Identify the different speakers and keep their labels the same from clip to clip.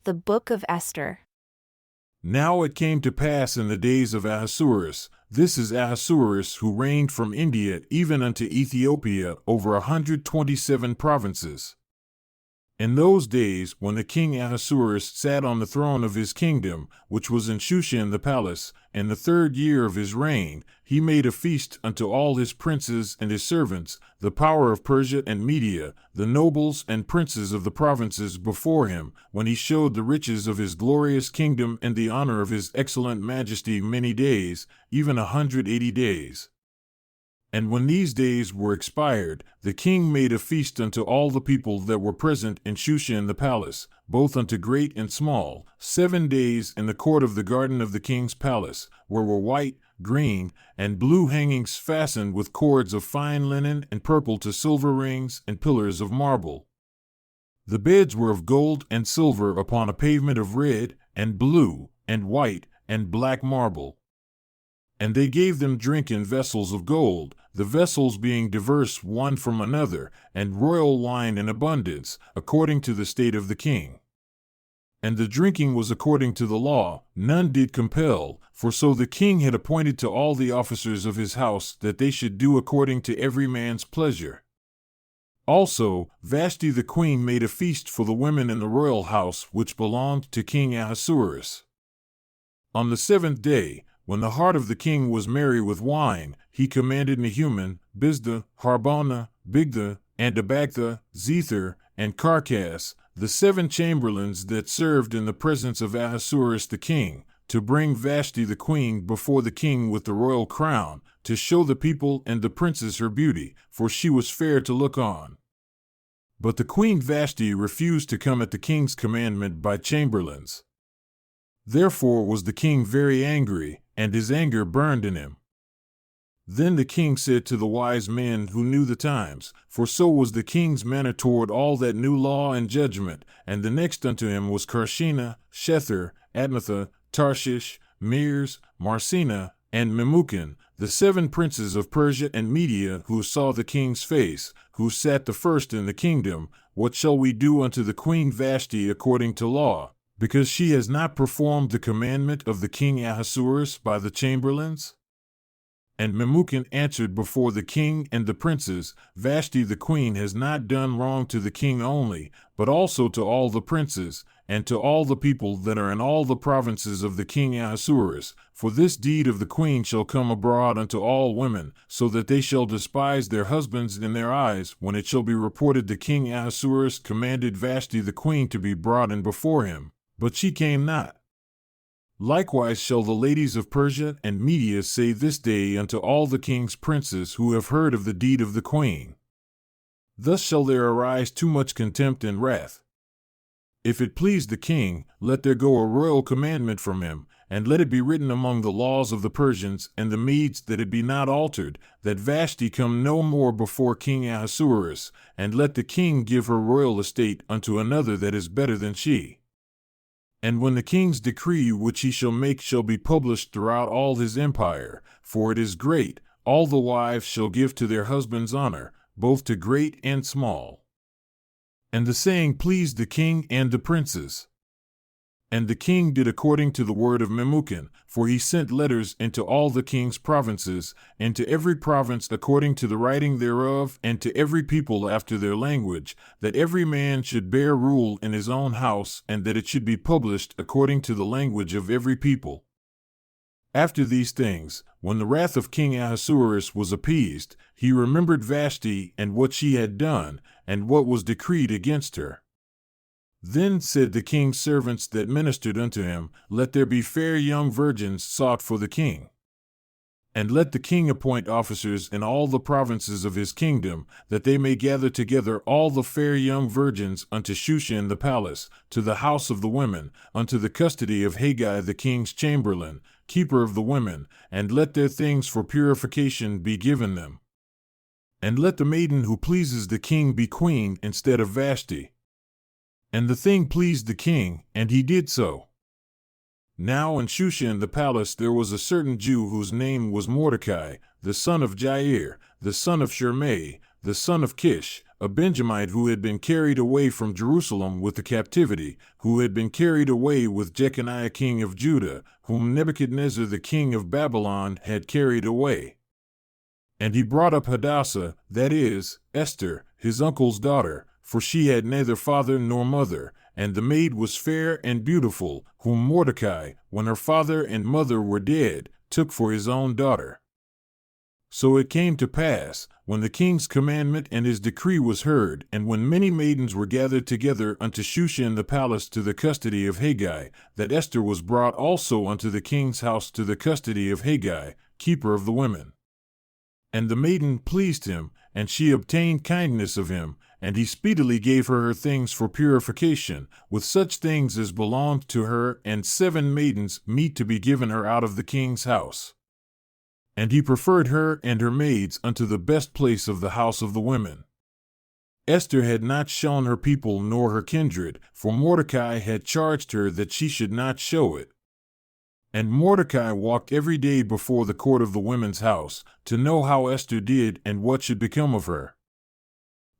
Speaker 1: The Book of Esther.
Speaker 2: Now it came to pass in the days of Ahasuerus, this is Ahasuerus who reigned from India even unto Ethiopia over 127 provinces. In those days, when the king Ahasuerus sat on the throne of his kingdom, which was in Shushan the palace, in the 3rd year of his reign, he made a feast unto all his princes and his servants, the power of Persia and Media, the nobles and princes of the provinces before him, when he showed the riches of his glorious kingdom and the honor of his excellent majesty many days, even 180 days. And when these days were expired, the king made a feast unto all the people that were present in Shushan the palace, both unto great and small, 7 days in the court of the garden of the king's palace, where were white, green, and blue hangings fastened with cords of fine linen and purple to silver rings and pillars of marble. The beds were of gold and silver upon a pavement of red, and blue, and white, and black marble. And they gave them drink in vessels of gold, the vessels being diverse one from another, and royal wine in abundance, according to the state of the king. And the drinking was according to the law, none did compel, for so the king had appointed to all the officers of his house that they should do according to every man's pleasure. Also, Vashti the queen made a feast for the women in the royal house which belonged to King Ahasuerus. On the 7th day, when the heart of the king was merry with wine, he commanded Mehuman, Biztha, Harbona, Bigtha, and Abagtha, Zethar, and Carcas, the 7 chamberlains that served in the presence of Ahasuerus the king, to bring Vashti the queen before the king with the royal crown, to show the people and the princes her beauty, for she was fair to look on. But the queen Vashti refused to come at the king's commandment by chamberlains. Therefore was the king very angry, and his anger burned in him. Then the king said to the wise men who knew the times, for so was the king's manner toward all that knew law and judgment, and the next unto him was Carshena, Shethar, Admatha, Tarshish, Meres, Marsena, and Memucan, the 7 princes of Persia and Media who saw the king's face, who sat the first in the kingdom, what shall we do unto the queen Vashti according to law, because she has not performed the commandment of the king Ahasuerus by the chamberlains? And Memucan answered before the king and the princes, Vashti the queen has not done wrong to the king only, but also to all the princes, and to all the people that are in all the provinces of the king Ahasuerus, for this deed of the queen shall come abroad unto all women, so that they shall despise their husbands in their eyes, when it shall be reported the king Ahasuerus commanded Vashti the queen to be brought in before him, but she came not. Likewise shall the ladies of Persia and Media say this day unto all the king's princes who have heard of the deed of the queen. Thus shall there arise too much contempt and wrath. If it please the king, let there go a royal commandment from him, and let it be written among the laws of the Persians and the Medes that it be not altered, that Vashti come no more before King Ahasuerus, and let the king give her royal estate unto another that is better than she. And when the king's decree which he shall make shall be published throughout all his empire, for it is great, all the wives shall give to their husbands honor, both to great and small. And the saying pleased the king and the princes. And the king did according to the word of Memucan, for he sent letters into all the king's provinces, and to every province according to the writing thereof, and to every people after their language, that every man should bear rule in his own house, and that it should be published according to the language of every people. After these things, when the wrath of King Ahasuerus was appeased, he remembered Vashti and what she had done, and what was decreed against her. Then said the king's servants that ministered unto him, Let there be fair young virgins sought for the king. And let the king appoint officers in all the provinces of his kingdom, that they may gather together all the fair young virgins unto Shushan the palace, to the house of the women, unto the custody of Haggai the king's chamberlain, keeper of the women, and let their things for purification be given them. And let the maiden who pleases the king be queen instead of Vashti. And the thing pleased the king, and he did so. Now in Shushan the palace there was a certain Jew whose name was Mordecai, the son of Jair, the son of Shimei, the son of Kish, a Benjamite who had been carried away from Jerusalem with the captivity, who had been carried away with Jeconiah king of Judah, whom Nebuchadnezzar the king of Babylon had carried away. And he brought up Hadassah, that is, Esther, his uncle's daughter, for she had neither father nor mother, and the maid was fair and beautiful, whom Mordecai, when her father and mother were dead, took for his own daughter. So it came to pass, when the king's commandment and his decree was heard, and when many maidens were gathered together unto Shushan the palace to the custody of Haggai, that Esther was brought also unto the king's house to the custody of Haggai, keeper of the women. And the maiden pleased him, and she obtained kindness of him, and he speedily gave her things for purification, with such things as belonged to her, and 7 maidens meet to be given her out of the king's house. And he preferred her and her maids unto the best place of the house of the women. Esther had not shown her people nor her kindred, for Mordecai had charged her that she should not show it. And Mordecai walked every day before the court of the women's house, to know how Esther did and what should become of her.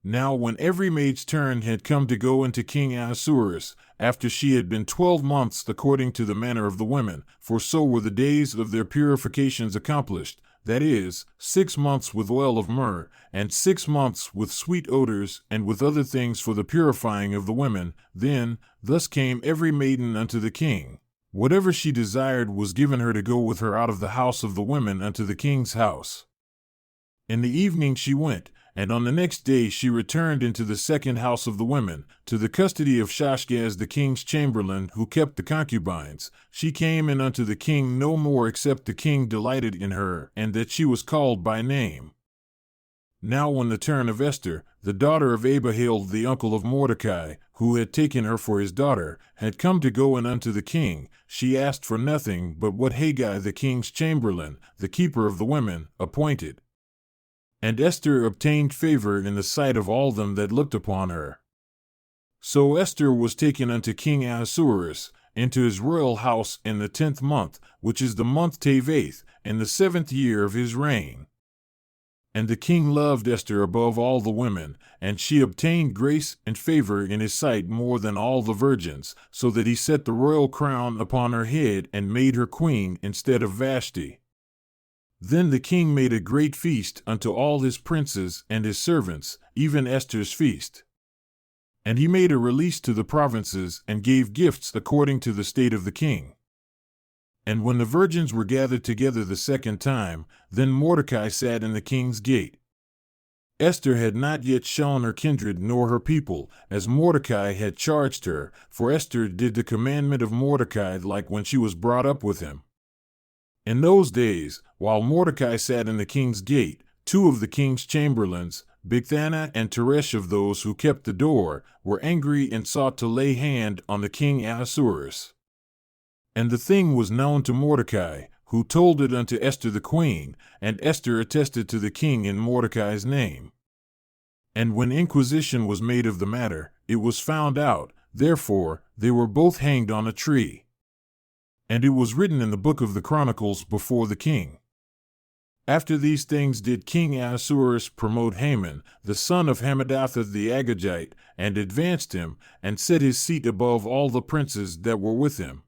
Speaker 2: Now when every maid's turn had come to go into King Ahasuerus, after she had been 12 months according to the manner of the women, for so were the days of their purifications accomplished, that is, 6 months with oil of myrrh, and 6 months with sweet odors, and with other things for the purifying of the women, then, thus came every maiden unto the king. Whatever she desired was given her to go with her out of the house of the women unto the king's house. In the evening she went, and on the next day she returned into the second house of the women, to the custody of Shashgaz the king's chamberlain, who kept the concubines. She came in unto the king no more, except the king delighted in her, and that she was called by name. Now when the turn of Esther, the daughter of Abihail the uncle of Mordecai, who had taken her for his daughter, had come to go in unto the king, she asked for nothing but what Haggai the king's chamberlain, the keeper of the women, appointed. And Esther obtained favor in the sight of all them that looked upon her. So Esther was taken unto King Ahasuerus, into his royal house in the 10th month, which is the month Tevath, in the 7th year of his reign. And the king loved Esther above all the women, and she obtained grace and favor in his sight more than all the virgins, so that he set the royal crown upon her head and made her queen instead of Vashti. Then the king made a great feast unto all his princes and his servants, even Esther's feast. And he made a release to the provinces and gave gifts according to the state of the king. And when the virgins were gathered together the second time, then Mordecai sat in the king's gate. Esther had not yet shown her kindred nor her people, as Mordecai had charged her, for Esther did the commandment of Mordecai like when she was brought up with him. In those days, while Mordecai sat in the king's gate, 2 of the king's chamberlains, Bigthana and Teresh of those who kept the door, were angry and sought to lay hand on the king Ahasuerus. And the thing was known to Mordecai, who told it unto Esther the queen, and Esther attested to the king in Mordecai's name. And when inquisition was made of the matter, it was found out, therefore they were both hanged on a tree. And it was written in the book of the Chronicles before the king. After these things did King Ahasuerus promote Haman, the son of Hammedatha the Agagite, and advanced him, and set his seat above all the princes that were with him.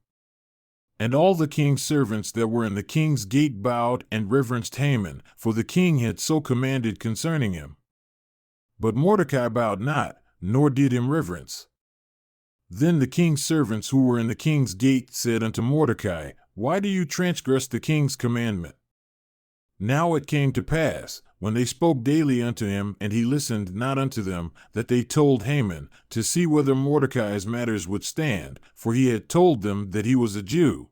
Speaker 2: And all the king's servants that were in the king's gate bowed and reverenced Haman, for the king had so commanded concerning him. But Mordecai bowed not, nor did him reverence. Then the king's servants who were in the king's gate said unto Mordecai, Why do you transgress the king's commandment? Now it came to pass, when they spoke daily unto him, and he listened not unto them, that they told Haman, to see whether Mordecai's matters would stand, for he had told them that he was a Jew.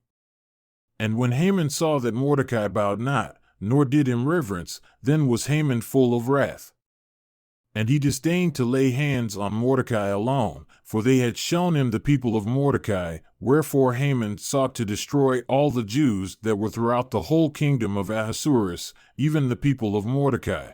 Speaker 2: And when Haman saw that Mordecai bowed not, nor did him reverence, then was Haman full of wrath. And he disdained to lay hands on Mordecai alone, for they had shown him the people of Mordecai, wherefore Haman sought to destroy all the Jews that were throughout the whole kingdom of Ahasuerus, even the people of Mordecai.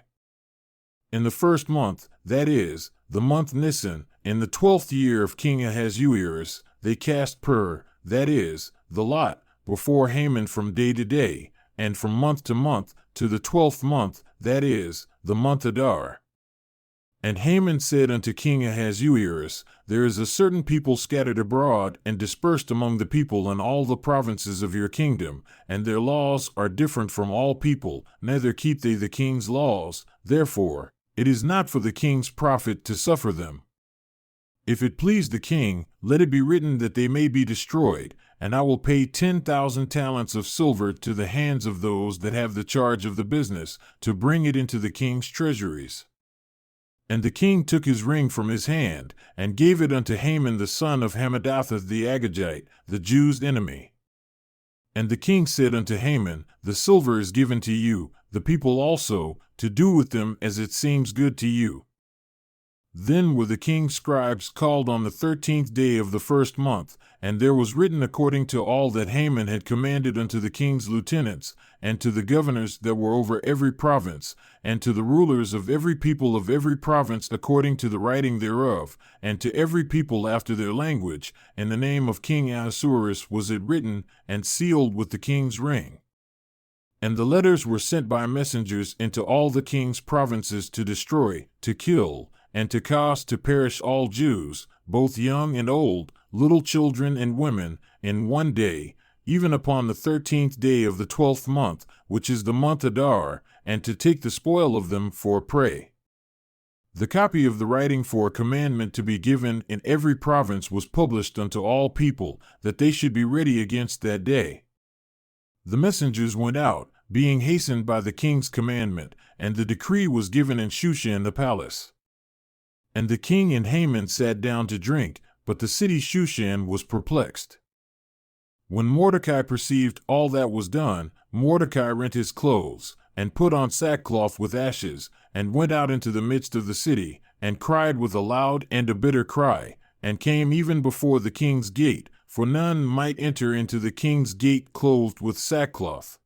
Speaker 2: In the 1st month, that is, the month Nisan, in the 12th year of King Ahasuerus, they cast pur, that is, the lot, before Haman from day to day, and from month to month, to the 12th month, that is, the month Adar. And Haman said unto King Ahasuerus, There is a certain people scattered abroad and dispersed among the people in all the provinces of your kingdom, and their laws are different from all people, neither keep they the king's laws. Therefore, it is not for the king's profit to suffer them. If it please the king, let it be written that they may be destroyed, and I will pay 10,000 talents of silver to the hands of those that have the charge of the business, to bring it into the king's treasuries. And the king took his ring from his hand, and gave it unto Haman the son of Hammedatha the Agagite, the Jews' enemy. And the king said unto Haman, The silver is given to you, the people also, to do with them as it seems good to you. Then were the king's scribes called on the 13th day of the first month, and there was written according to all that Haman had commanded unto the king's lieutenants, and to the governors that were over every province, and to the rulers of every people of every province according to the writing thereof, and to every people after their language. In the name of King Ahasuerus was it written, and sealed with the king's ring. And the letters were sent by messengers into all the king's provinces to destroy, to kill, and to cause to perish all Jews, both young and old, little children and women, in one day, even upon the 13th day of the 12th month, which is the month Adar, and to take the spoil of them for a prey. The copy of the writing for a commandment to be given in every province was published unto all people, that they should be ready against that day. The messengers went out, being hastened by the king's commandment, and the decree was given in Shushan the palace. And the king and Haman sat down to drink, but the city Shushan was perplexed. When Mordecai perceived all that was done, Mordecai rent his clothes, and put on sackcloth with ashes, and went out into the midst of the city, and cried with a loud and a bitter cry, and came even before the king's gate, for none might enter into the king's gate clothed with sackcloth.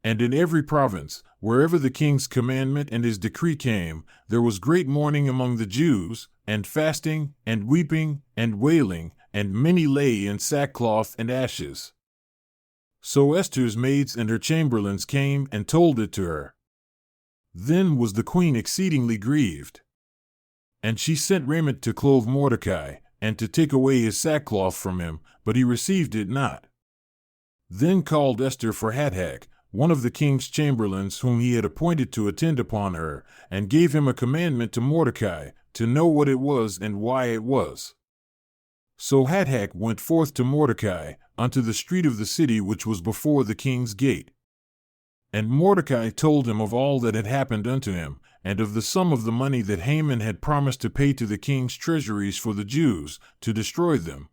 Speaker 2: And in every province, wherever the king's commandment and his decree came, there was great mourning among the Jews, and fasting, and weeping, and wailing, and many lay in sackcloth and ashes. So Esther's maids and her chamberlains came and told it to her. Then was the queen exceedingly grieved. And she sent raiment to clothe Mordecai, and to take away his sackcloth from him, but he received it not. Then called Esther for Hathach, one of the king's chamberlains whom he had appointed to attend upon her, and gave him a commandment to Mordecai, to know what it was and why it was. So Hathach went forth to Mordecai, unto the street of the city which was before the king's gate. And Mordecai told him of all that had happened unto him, and of the sum of the money that Haman had promised to pay to the king's treasuries for the Jews, to destroy them.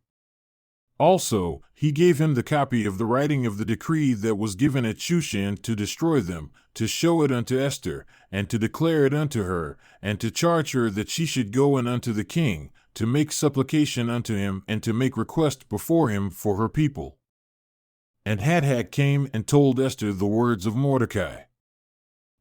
Speaker 2: Also, he gave him the copy of the writing of the decree that was given at Shushan to destroy them, to show it unto Esther, and to declare it unto her, and to charge her that she should go in unto the king, to make supplication unto him, and to make request before him for her people. And Hathach came and told Esther the words of Mordecai.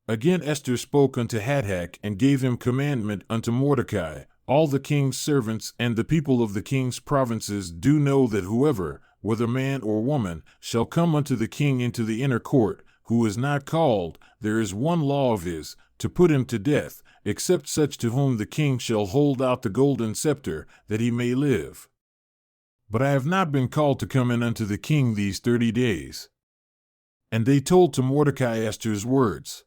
Speaker 2: Again Esther spoke unto Hathach, and gave him commandment unto Mordecai, All the king's servants and the people of the king's provinces do know that whoever, whether man or woman, shall come unto the king into the inner court, who is not called, there is one law of his, to put him to death, except such to whom the king shall hold out the golden scepter, that he may live. But I have not been called to come in unto the king these 30 days. And they told to Mordecai Esther's words.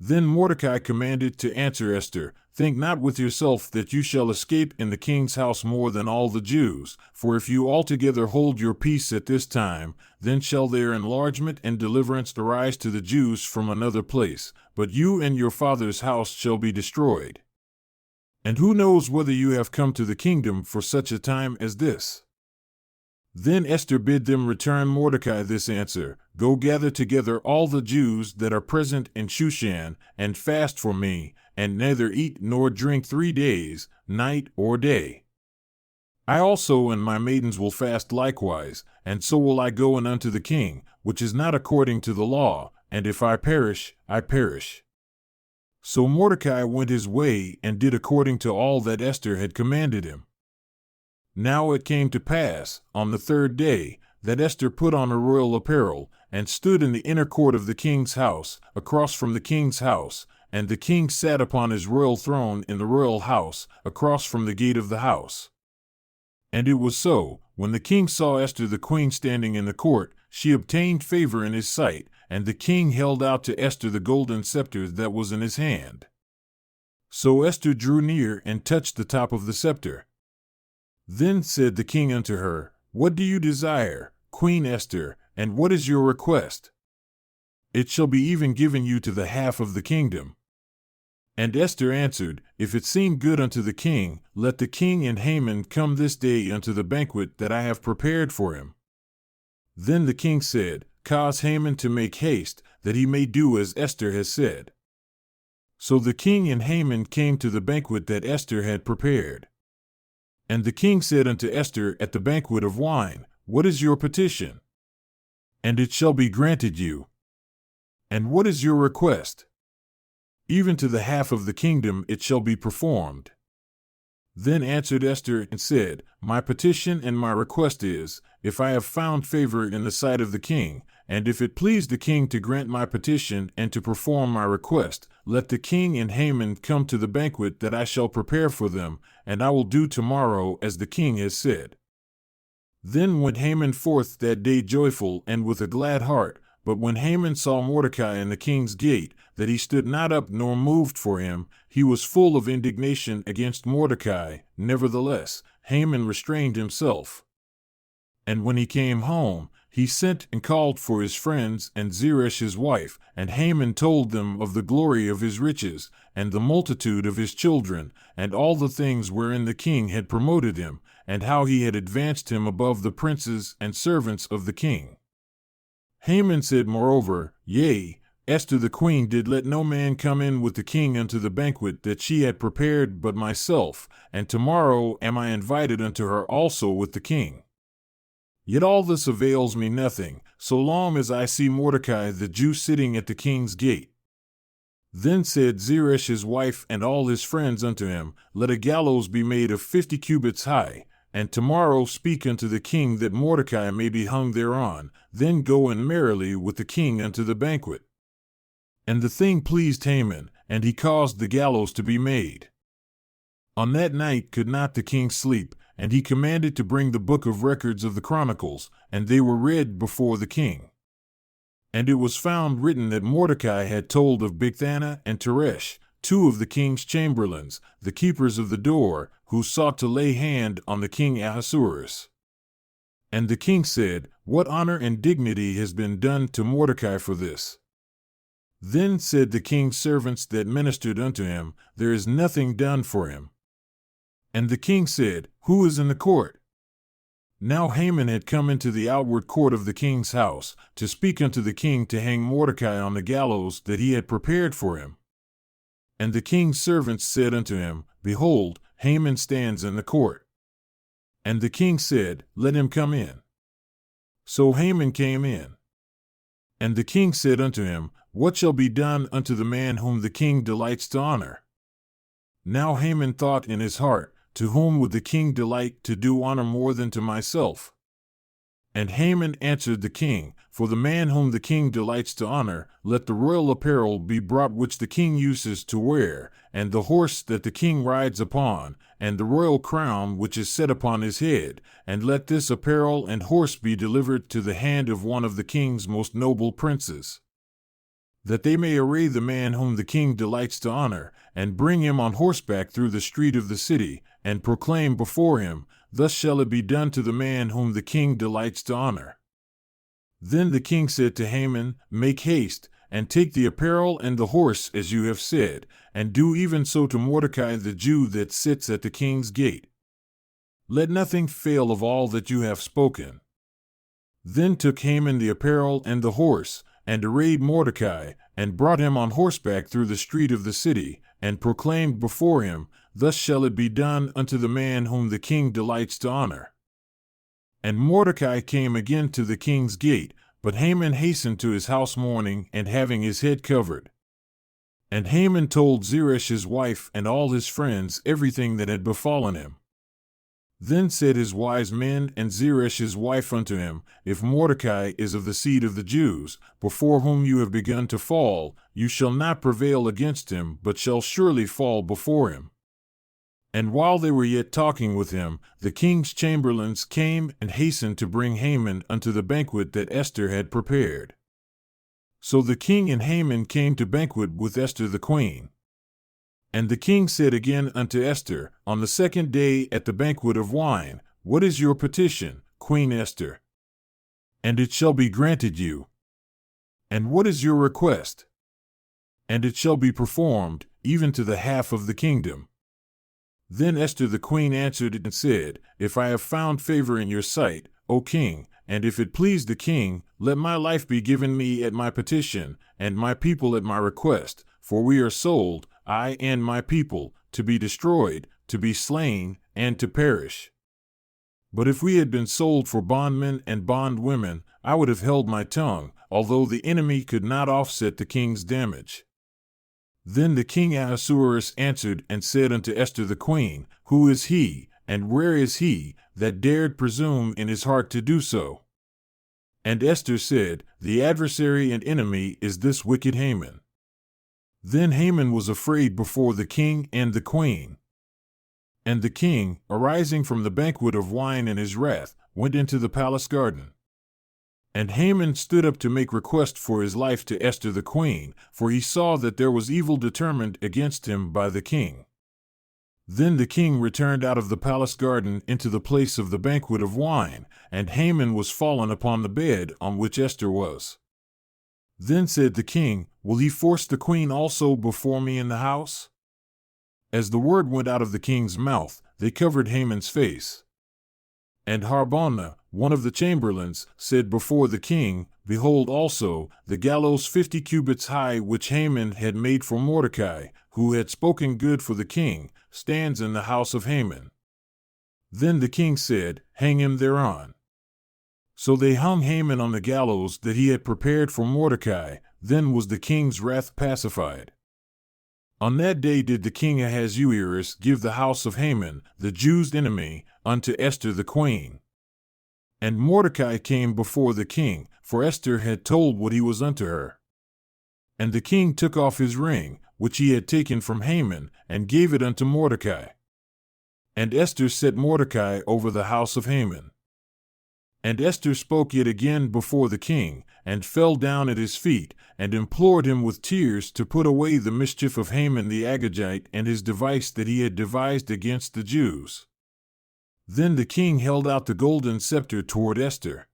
Speaker 2: Then Mordecai commanded to answer Esther, Think not with yourself that you shall escape in the king's house more than all the Jews, for if you altogether hold your peace at this time, then shall their enlargement and deliverance arise to the Jews from another place, but you and your father's house shall be destroyed. And who knows whether you have come to the kingdom for such a time as this? Then Esther bid them return Mordecai this answer, Go gather together all the Jews that are present in Shushan, and fast for me, and neither eat nor drink 3 days, night or day. I also and my maidens will fast likewise, and so will I go in unto the king, which is not according to the law, and if I perish, I perish. So Mordecai went his way and did according to all that Esther had commanded him. Now it came to pass, on the 3rd day, that Esther put on her royal apparel, and stood in the inner court of the king's house, across from the king's house, and the king sat upon his royal throne in the royal house, across from the gate of the house. And it was so, when the king saw Esther the queen standing in the court, she obtained favor in his sight, and the king held out to Esther the golden scepter that was in his hand. So Esther drew near and touched the top of the scepter. Then said the king unto her, What do you desire, Queen Esther, and what is your request? It shall be even given you to the half of the kingdom. And Esther answered, If it seem good unto the king, let the king and Haman come this day unto the banquet that I have prepared for him. Then the king said, Cause Haman to make haste, that he may do as Esther has said. So the king and Haman came to the banquet that Esther had prepared. And the king said unto Esther at the banquet of wine, What is your petition? And it shall be granted you. And what is your request? Even to the half of the kingdom it shall be performed. Then answered Esther and said, My petition and my request is, if I have found favor in the sight of the king, and if it please the king to grant my petition and to perform my request, let the king and Haman come to the banquet that I shall prepare for them, and I will do tomorrow as the king has said. Then went Haman forth that day joyful and with a glad heart. But when Haman saw Mordecai in the king's gate, that he stood not up nor moved for him, he was full of indignation against Mordecai. Nevertheless, Haman restrained himself. And when he came home, he sent and called for his friends and Zeresh his wife, and Haman told them of the glory of his riches, and the multitude of his children, and all the things wherein the king had promoted him, and how he had advanced him above the princes and servants of the king. Haman said moreover, Yea, Esther the queen did let no man come in with the king unto the banquet that she had prepared but myself, and tomorrow am I invited unto her also with the king. Yet all this avails me nothing, so long as I see Mordecai the Jew sitting at the king's gate. Then said Zeresh his wife and all his friends unto him, Let a gallows be made of 50 cubits high, and tomorrow speak unto the king that Mordecai may be hung thereon, then go in merrily with the king unto the banquet. And the thing pleased Haman, and he caused the gallows to be made. On that night could not the king sleep, and he commanded to bring the book of records of the chronicles, and they were read before the king. And it was found written that Mordecai had told of Bigthana and Teresh, two of the king's chamberlains, the keepers of the door, who sought to lay hand on the king Ahasuerus. And the king said, What honor and dignity has been done to Mordecai for this? Then said the king's servants that ministered unto him, There is nothing done for him. And the king said, Who is in the court? Now Haman had come into the outward court of the king's house, to speak unto the king to hang Mordecai on the gallows that he had prepared for him. And the king's servants said unto him, Behold, Haman stands in the court. And the king said, Let him come in. So Haman came in. And the king said unto him, What shall be done unto the man whom the king delights to honor? Now Haman thought in his heart, To whom would the king delight to do honor more than to myself? And Haman answered the king, For the man whom the king delights to honor, let the royal apparel be brought which the king uses to wear, and the horse that the king rides upon, and the royal crown which is set upon his head, and let this apparel and horse be delivered to the hand of one of the king's most noble princes, that they may array the man whom the king delights to honor, and bring him on horseback through the street of the city, and proclaim before him, Thus shall it be done to the man whom the king delights to honor. Then the king said to Haman, Make haste, and take the apparel and the horse as you have said, and do even so to Mordecai the Jew that sits at the king's gate. Let nothing fail of all that you have spoken. Then took Haman the apparel and the horse, and arrayed Mordecai, and brought him on horseback through the street of the city, and proclaimed before him, Thus shall it be done unto the man whom the king delights to honor. And Mordecai came again to the king's gate, but Haman hastened to his house mourning and having his head covered. And Haman told Zeresh his wife and all his friends everything that had befallen him. Then said his wise men and Zeresh his wife unto him, If Mordecai is of the seed of the Jews, before whom you have begun to fall, you shall not prevail against him, but shall surely fall before him. And while they were yet talking with him, the king's chamberlains came and hastened to bring Haman unto the banquet that Esther had prepared. So the king and Haman came to banquet with Esther the queen. And the king said again unto Esther, on the second day at the banquet of wine, What is your petition, Queen Esther? And it shall be granted you. And what is your request? And it shall be performed, even to the half of the kingdom. Then Esther the queen answered and said, If I have found favor in your sight, O king, and if it please the king, let my life be given me at my petition, and my people at my request, for we are sold, I and my people, to be destroyed, to be slain, and to perish. But if we had been sold for bondmen and bondwomen, I would have held my tongue, although the enemy could not offset the king's damage. Then the king Ahasuerus answered and said unto Esther the queen, Who is he, and where is he, that dared presume in his heart to do so? And Esther said, The adversary and enemy is this wicked Haman. Then Haman was afraid before the king and the queen. And the king, arising from the banquet of wine in his wrath, went into the palace garden. And Haman stood up to make request for his life to Esther the queen, for he saw that there was evil determined against him by the king. Then the king returned out of the palace garden into the place of the banquet of wine, and Haman was fallen upon the bed on which Esther was. Then said the king, Will he force the queen also before me in the house? As the word went out of the king's mouth, they covered Haman's face. And Harbona, one of the chamberlains, said before the king, Behold also, the gallows 50 cubits high which Haman had made for Mordecai, who had spoken good for the king, stands in the house of Haman. Then the king said, Hang him thereon. So they hung Haman on the gallows that he had prepared for Mordecai. Then was the king's wrath pacified. On that day did the king Ahasuerus give the house of Haman, the Jews' enemy, unto Esther the queen. And Mordecai came before the king, for Esther had told what he was unto her. And the king took off his ring, which he had taken from Haman, and gave it unto Mordecai. And Esther set Mordecai over the house of Haman. And Esther spoke yet again before the king, and fell down at his feet, and implored him with tears to put away the mischief of Haman the Agagite and his device that he had devised against the Jews. Then the king held out the golden scepter toward Esther.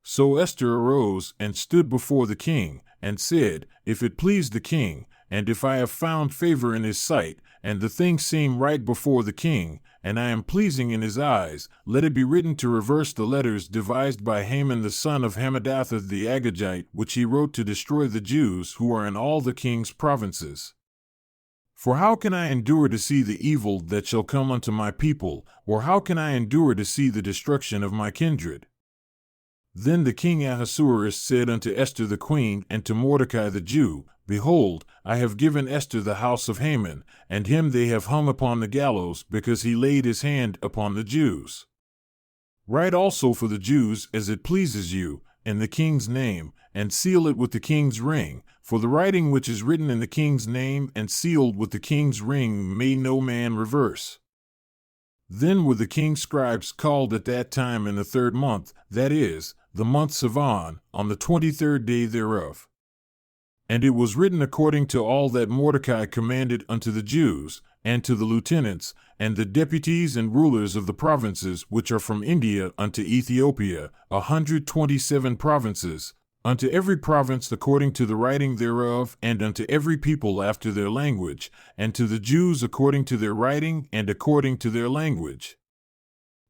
Speaker 2: So Esther arose and stood before the king, and said, If it please the king, and if I have found favor in his sight, and the thing seem right before the king, and I am pleasing in his eyes, let it be written to reverse the letters devised by Haman the son of Hammedatha the Agagite, which he wrote to destroy the Jews who are in all the king's provinces. For how can I endure to see the evil that shall come unto my people, or how can I endure to see the destruction of my kindred? Then the king Ahasuerus said unto Esther the queen and to Mordecai the Jew, Behold, I have given Esther the house of Haman, and him they have hung upon the gallows, because he laid his hand upon the Jews. Write also for the Jews as it pleases you, in the king's name, and seal it with the king's ring, for the writing which is written in the king's name and sealed with the king's ring may no man reverse. Then were the king's scribes called at that time in the 3rd month, that is, the month Sivan, on the 23rd day thereof. And it was written according to all that Mordecai commanded unto the Jews, and to the lieutenants, and the deputies and rulers of the provinces which are from India unto Ethiopia, 127 provinces, unto every province according to the writing thereof, and unto every people after their language, and to the Jews according to their writing and according to their language.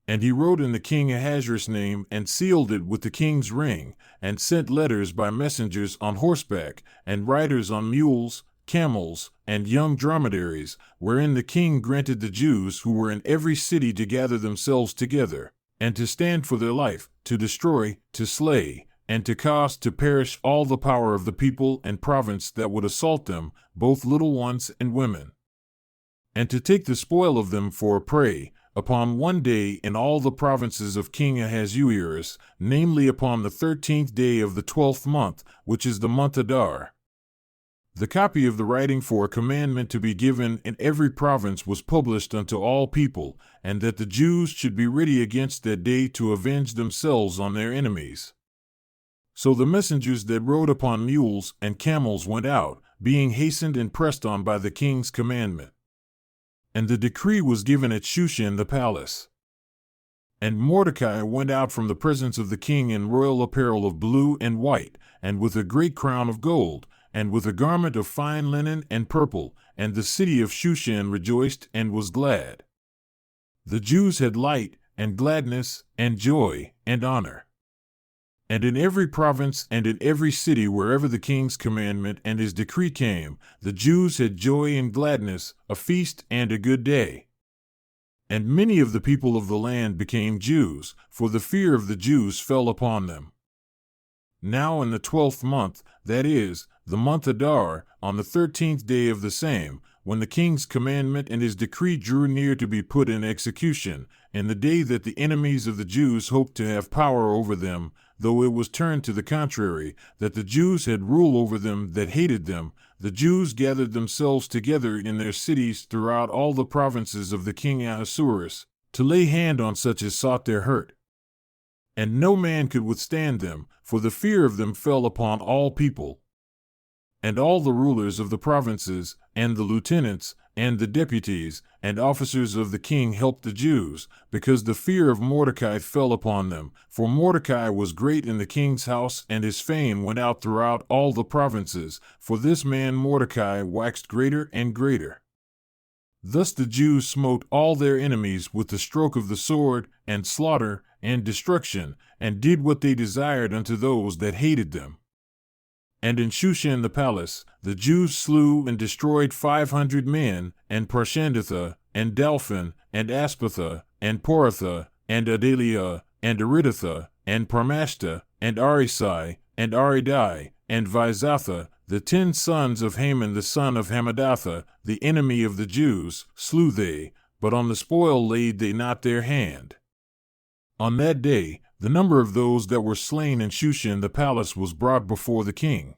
Speaker 2: And he wrote in the king Ahasuerus' name, and sealed it with the king's ring, and sent letters by messengers on horseback, and riders on mules, camels, and young dromedaries, wherein the king granted the Jews who were in every city to gather themselves together, and to stand for their life, to destroy, to slay, and to cause to perish all the power of the people and province that would assault them, both little ones and women. And to take the spoil of them for a prey, upon one day in all the provinces of King Ahasuerus, namely upon the 13th day of the 12th month, which is the month Adar. The copy of the writing for a commandment to be given in every province was published unto all people, and that the Jews should be ready against that day to avenge themselves on their enemies. So the messengers that rode upon mules and camels went out, being hastened and pressed on by the king's commandment. And the decree was given at Shushan the palace. And Mordecai went out from the presence of the king in royal apparel of blue and white, and with a great crown of gold, and with a garment of fine linen and purple, and the city of Shushan rejoiced and was glad. The Jews had light, and gladness, and joy, and honor. And in every province and in every city wherever the king's commandment and his decree came, the Jews had joy and gladness, a feast and a good day. And many of the people of the land became Jews, for the fear of the Jews fell upon them. Now in the 12th month, that is, the month Adar, on the 13th day of the same, when the king's commandment and his decree drew near to be put in execution, in the day that the enemies of the Jews hoped to have power over them, though it was turned to the contrary, that the Jews had rule over them that hated them, the Jews gathered themselves together in their cities throughout all the provinces of the king Ahasuerus, to lay hand on such as sought their hurt. And no man could withstand them, for the fear of them fell upon all people. And all the rulers of the provinces, and the lieutenants, and the deputies, and officers of the king helped the Jews, because the fear of Mordecai fell upon them, for Mordecai was great in the king's house, and his fame went out throughout all the provinces, for this man Mordecai waxed greater and greater. Thus the Jews smote all their enemies with the stroke of the sword, and slaughter, and destruction, and did what they desired unto those that hated them. And in Shushan the palace, the Jews slew and destroyed 500 men, and Parshandatha, and Dalphon, and Aspatha, and Poratha, and Adalia, and Aridatha, and Parmashta, and Arisai, and Aridai, and Vizatha, the 10 sons of Haman the son of Hammedatha, the enemy of the Jews, slew they, but on the spoil laid they not their hand. On that day, the number of those that were slain in Shushan the palace was brought before the king.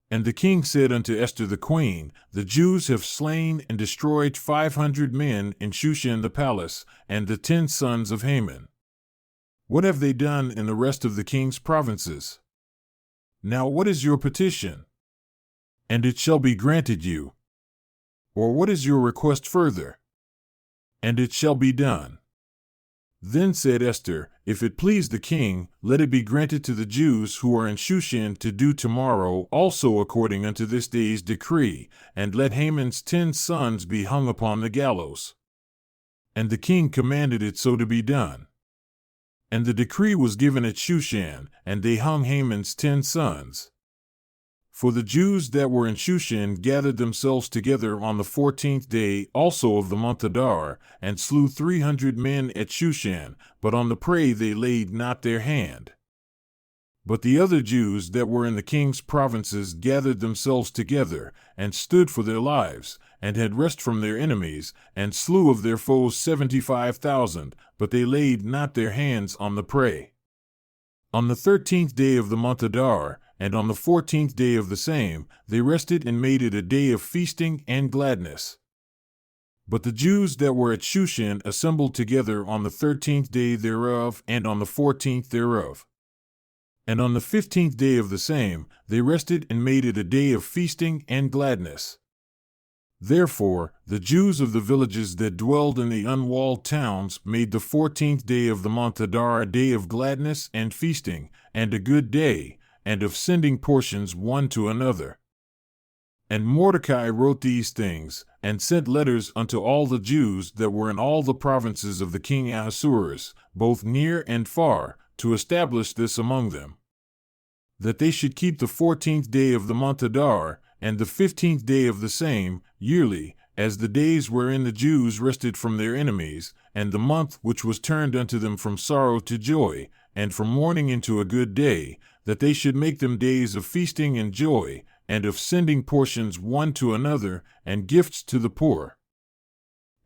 Speaker 2: And the king said unto Esther the queen, The Jews have slain and destroyed 500 men in Shushan the palace, and the 10 sons of Haman. What have they done in the rest of the king's provinces? Now what is your petition? And it shall be granted you. Or what is your request further? And it shall be done. Then said Esther, If it please the king, let it be granted to the Jews who are in Shushan to do tomorrow also according unto this day's decree, and let Haman's 10 sons be hung upon the gallows. And the king commanded it so to be done. And the decree was given at Shushan, and they hung Haman's 10 sons. For the Jews that were in Shushan gathered themselves together on the 14th day also of the month Adar, and slew 300 men at Shushan, but on the prey they laid not their hand. But the other Jews that were in the king's provinces gathered themselves together, and stood for their lives, and had rest from their enemies, and slew of their foes 75,000, but they laid not their hands on the prey. On the 13th day of the month Adar, and on the 14th day of the same, they rested and made it a day of feasting and gladness. But the Jews that were at Shushan assembled together on the 13th day thereof, and on the 14th thereof. And on the 15th day of the same, they rested and made it a day of feasting and gladness. Therefore, the Jews of the villages that dwelled in the unwalled towns made the 14th day of the month Adar a day of gladness and feasting, and a good day, and of sending portions one to another. And Mordecai wrote these things, and sent letters unto all the Jews that were in all the provinces of the king Ahasuerus, both near and far, to establish this among them, that they should keep the 14th day of the month Adar, and the 15th day of the same, yearly, as the days wherein the Jews rested from their enemies, and the month which was turned unto them from sorrow to joy, and from mourning into a good day, that they should make them days of feasting and joy, and of sending portions one to another, and gifts to the poor.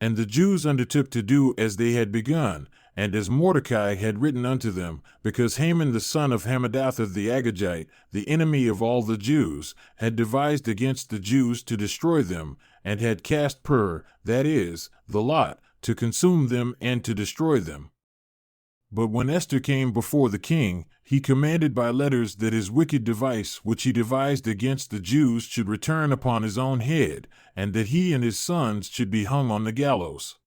Speaker 2: And the Jews undertook to do as they had begun, and as Mordecai had written unto them, because Haman the son of Hammedatha the Agagite, the enemy of all the Jews, had devised against the Jews to destroy them, and had cast pur, that is, the lot, to consume them and to destroy them. But when Esther came before the king, he commanded by letters that his wicked device which he devised against the Jews should return upon his own head, and that he and his sons should be hung on the gallows.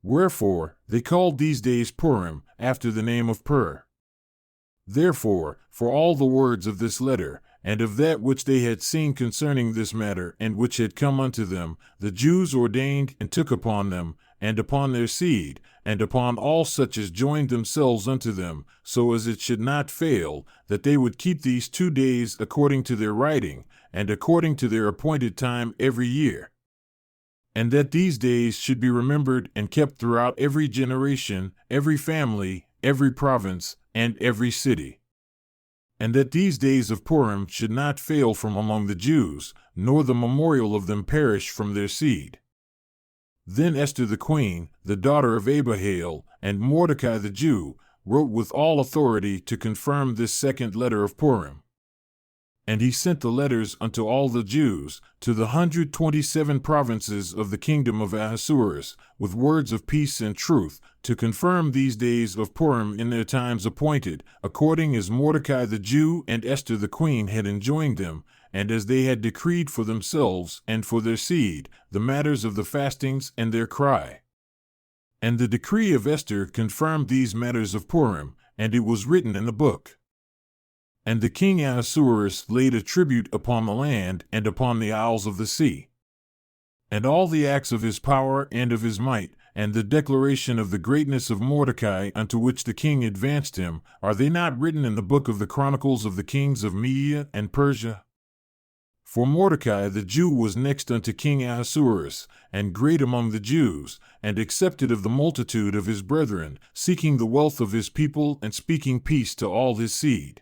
Speaker 2: Wherefore, they called these days Purim, after the name of Pur. Therefore, for all the words of this letter, and of that which they had seen concerning this matter, and which had come unto them, the Jews ordained and took upon them, and upon their seed, and upon all such as joined themselves unto them, so as it should not fail, that they would keep these 2 days according to their writing, and according to their appointed time every year. And that these days should be remembered and kept throughout every generation, every family, every province, and every city. And that these days of Purim should not fail from among the Jews, nor the memorial of them perish from their seed. Then Esther the queen, the daughter of Abihail, and Mordecai the Jew, wrote with all authority to confirm this second letter of Purim. And he sent the letters unto all the Jews, to the 127 provinces of the kingdom of Ahasuerus, with words of peace and truth, to confirm these days of Purim in their times appointed, according as Mordecai the Jew and Esther the queen had enjoined them, and as they had decreed for themselves and for their seed, the matters of the fastings and their cry. And the decree of Esther confirmed these matters of Purim, and it was written in the book. And the king Ahasuerus laid a tribute upon the land and upon the isles of the sea. And all the acts of his power and of his might, and the declaration of the greatness of Mordecai unto which the king advanced him, are they not written in the book of the Chronicles of the kings of Media and Persia? For Mordecai the Jew was next unto King Ahasuerus, and great among the Jews, and accepted of the multitude of his brethren, seeking the wealth of his people and speaking peace to all his seed.